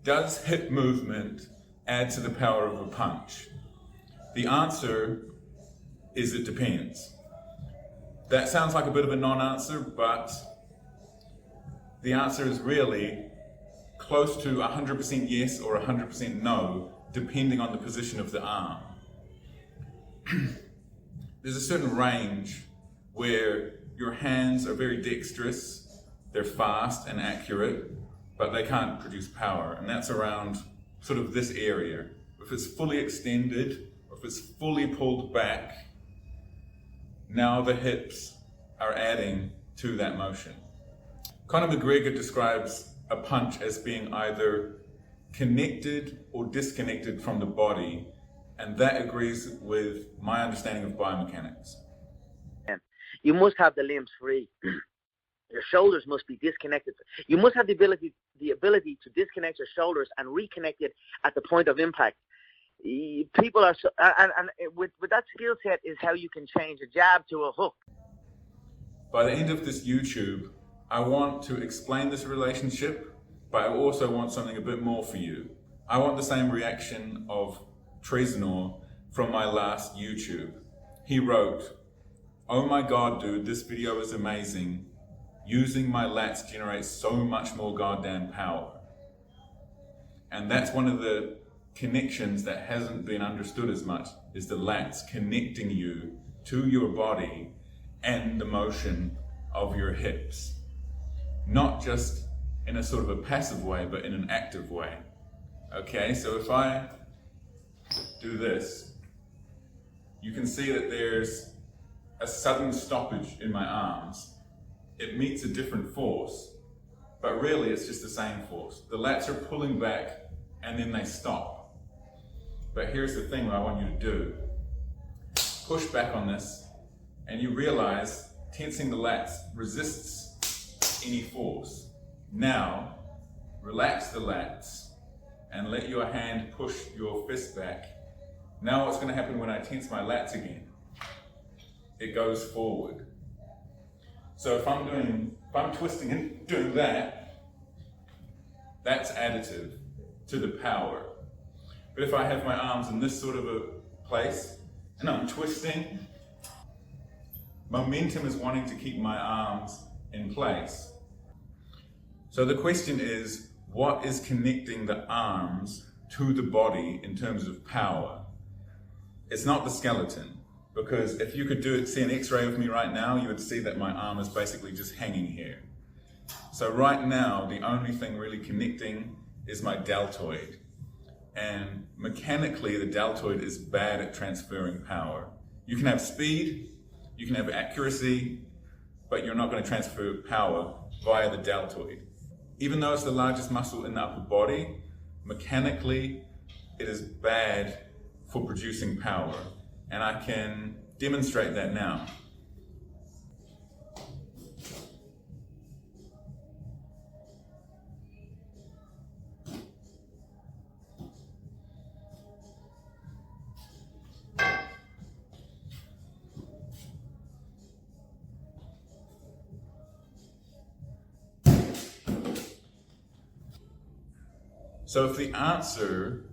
Does hip movement add to the power of a punch? The answer is it depends. That sounds like a bit of a non-answer, but the answer is really close to 100% yes or 100% no, depending on the position of the arm. There's a certain range where your hands are very dexterous, they're fast and accurate, but they can't produce power, and that's around sort of this area. If it's fully extended, or if it's fully pulled back, now the hips are adding to that motion. Conor McGregor describes a punch as being either connected or disconnected from the body, and that agrees with my understanding of biomechanics. You must have the limbs free. Your shoulders must be disconnected. You must have the ability to disconnect your shoulders and reconnect it at the point of impact. People are so, and with that skill set is how you can change a jab to a hook. By the end of this YouTube, I want to explain this relationship, but I also want something a bit more for you. I want the same reaction of Tresnor from my last YouTube. He wrote, "Oh my God, dude, this video is amazing. Using my lats generates so much more goddamn power." And that's one of the connections that hasn't been understood as much, is the lats connecting you to your body and the motion of your hips. Not just in a sort of a passive way, but in an active way. Okay, so if I do this, you can see that there's a sudden stoppage in my arms. It meets a different force, but really it's just the same force. The lats are pulling back and then they stop. But here's the thing I want you to do. Push back on this and you realize tensing the lats resists any force. Now, relax the lats and let your hand push your fist back. Now what's going to happen when I tense my lats again? It goes forward. So if I'm twisting and doing that, that's additive to the power. But if I have my arms in this sort of a place and I'm twisting, momentum is wanting to keep my arms in place. So the question is, what is connecting the arms to the body in terms of power? It's not the skeleton. Because if you could see an x-ray of me right now, you would see that my arm is basically just hanging here. So right now, the only thing really connecting is my deltoid. And mechanically, the deltoid is bad at transferring power. You can have speed, you can have accuracy, but you're not going to transfer power via the deltoid. Even though it's the largest muscle in the upper body, mechanically, it is bad for producing power. And I can demonstrate that now. So if the answer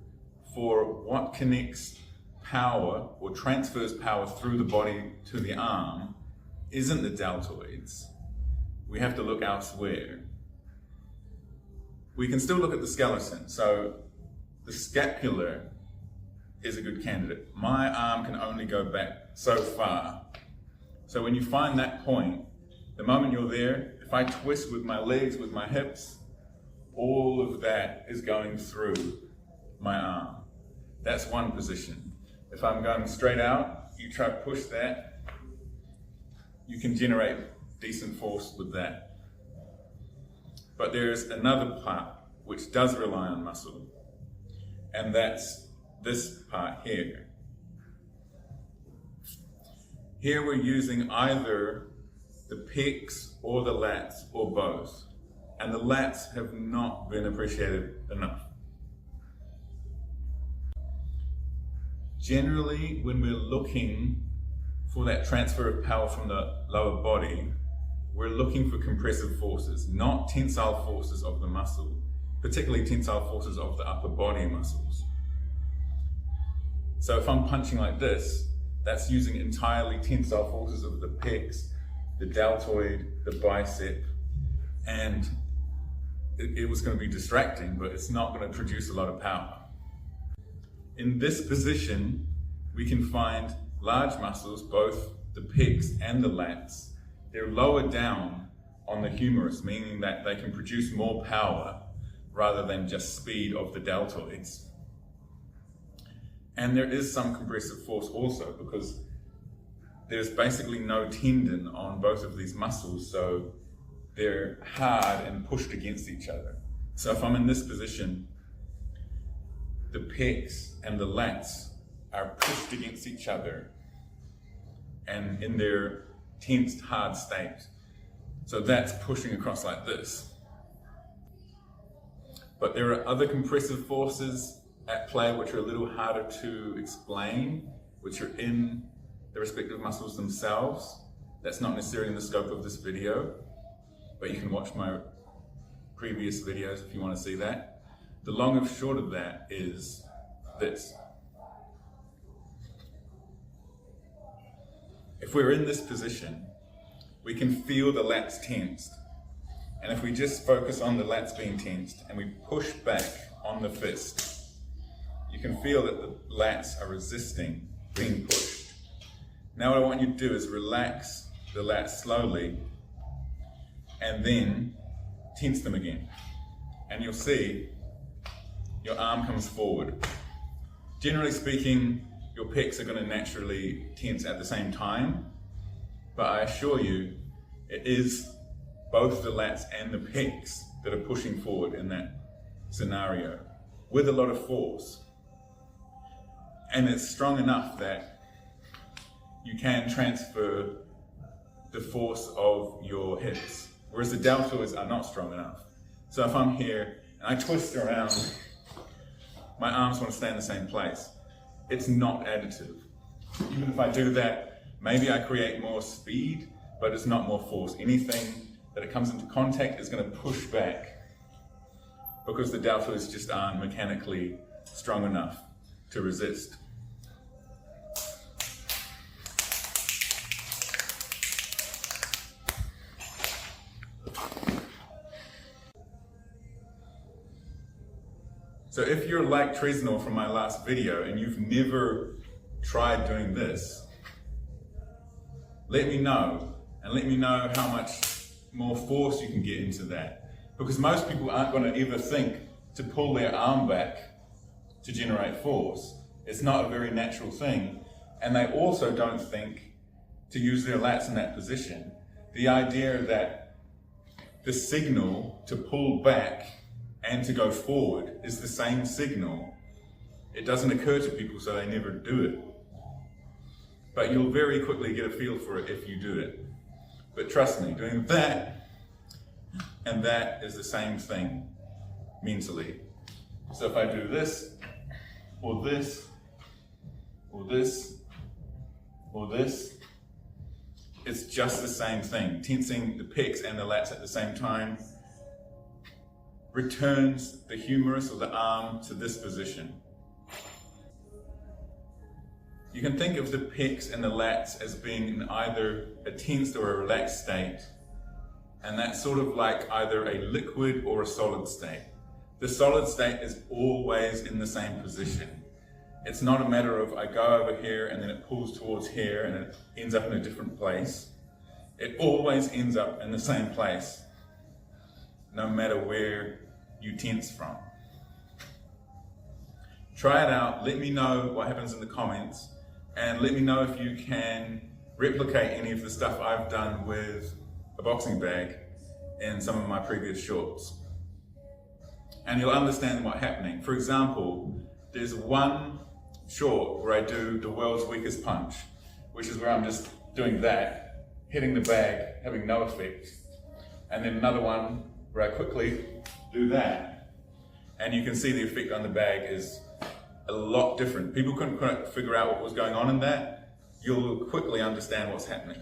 for what connects power or transfers power through the body to the arm isn't the deltoids, we have to look elsewhere. We can still look at the skeleton. So the scapula is a good candidate. My arm can only go back so far. So when you find that point, the moment you're there, if I twist with my legs, with my hips, all of that is going through my arm. That's one position. If I'm going straight out, you try to push that, you can generate decent force with that. But there's another part which does rely on muscle, and that's this part here. Here we're using either the pecs or the lats or both, and the lats have not been appreciated enough. Generally, when we're looking for that transfer of power from the lower body, we're looking for compressive forces, not tensile forces of the muscle. particularly tensile forces of the upper body muscles. So if I'm punching like this, that's using entirely tensile forces of the pecs, the deltoid, the bicep, and it was going to be distracting, but it's not going to produce a lot of power. In this position, we can find large muscles, both the pecs and the lats. They're lower down on the humerus, meaning that they can produce more power rather than just speed of the deltoids. And there is some compressive force also, because there's basically no tendon on both of these muscles, so they're hard and pushed against each other. So if I'm in this position, the pecs and the lats are pushed against each other and in their tensed, hard state. So that's pushing across like this. But there are other compressive forces at play which are a little harder to explain, which are in the respective muscles themselves. That's not necessarily in the scope of this video, but you can watch my previous videos if you want to see that. The long and short of that is this. If we're in this position, we can feel the lats tensed. And if we just focus on the lats being tensed and we push back on the fist, you can feel that the lats are resisting being pushed. Now what I want you to do is relax the lats slowly and then tense them again. And you'll see your arm comes forward. Generally speaking, your pecs are going to naturally tense at the same time, but I assure you, it is both the lats and the pecs that are pushing forward in that scenario with a lot of force. And it's strong enough that you can transfer the force of your hips, whereas the deltoids are not strong enough. So if I'm here and I twist around, my arms want to stay in the same place. It's not additive. Even if I do that, maybe I create more speed, but it's not more force. Anything that it comes into contact is going to push back because the deltoids just aren't mechanically strong enough to resist. So if you're like Tresnor from my last video and you've never tried doing this, let me know, and let me know how much more force you can get into that. Because most people aren't going to ever think to pull their arm back to generate force. It's not a very natural thing. And they also don't think to use their lats in that position. The idea that the signal to pull back and to go forward is the same signal, it doesn't occur to people, so they never do it. But you'll very quickly get a feel for it if you do it. But trust me, doing that and that is the same thing mentally. So if I do this, or this, or this, or this, it's just the same thing. Tensing the pecs and the lats at the same time returns the humerus or the arm to this position. You can think of the pecs and the lats as being in either a tensed or a relaxed state, and that's sort of like either a liquid or a solid state. The solid state is always in the same position. It's not a matter of I go over here and then it pulls towards here and it ends up in a different place. It always ends up in the same place, no matter where you tense from. Try it out, let me know what happens in the comments, and let me know if you can replicate any of the stuff I've done with a boxing bag in some of my previous shorts. And you'll understand what's happening. For example, there's one short where I do the world's weakest punch, which is where I'm just doing that, hitting the bag, having no effect. And then another one where I quickly do that, and you can see the effect on the bag is a lot different. People couldn't figure out what was going on in that. You'll quickly understand what's happening.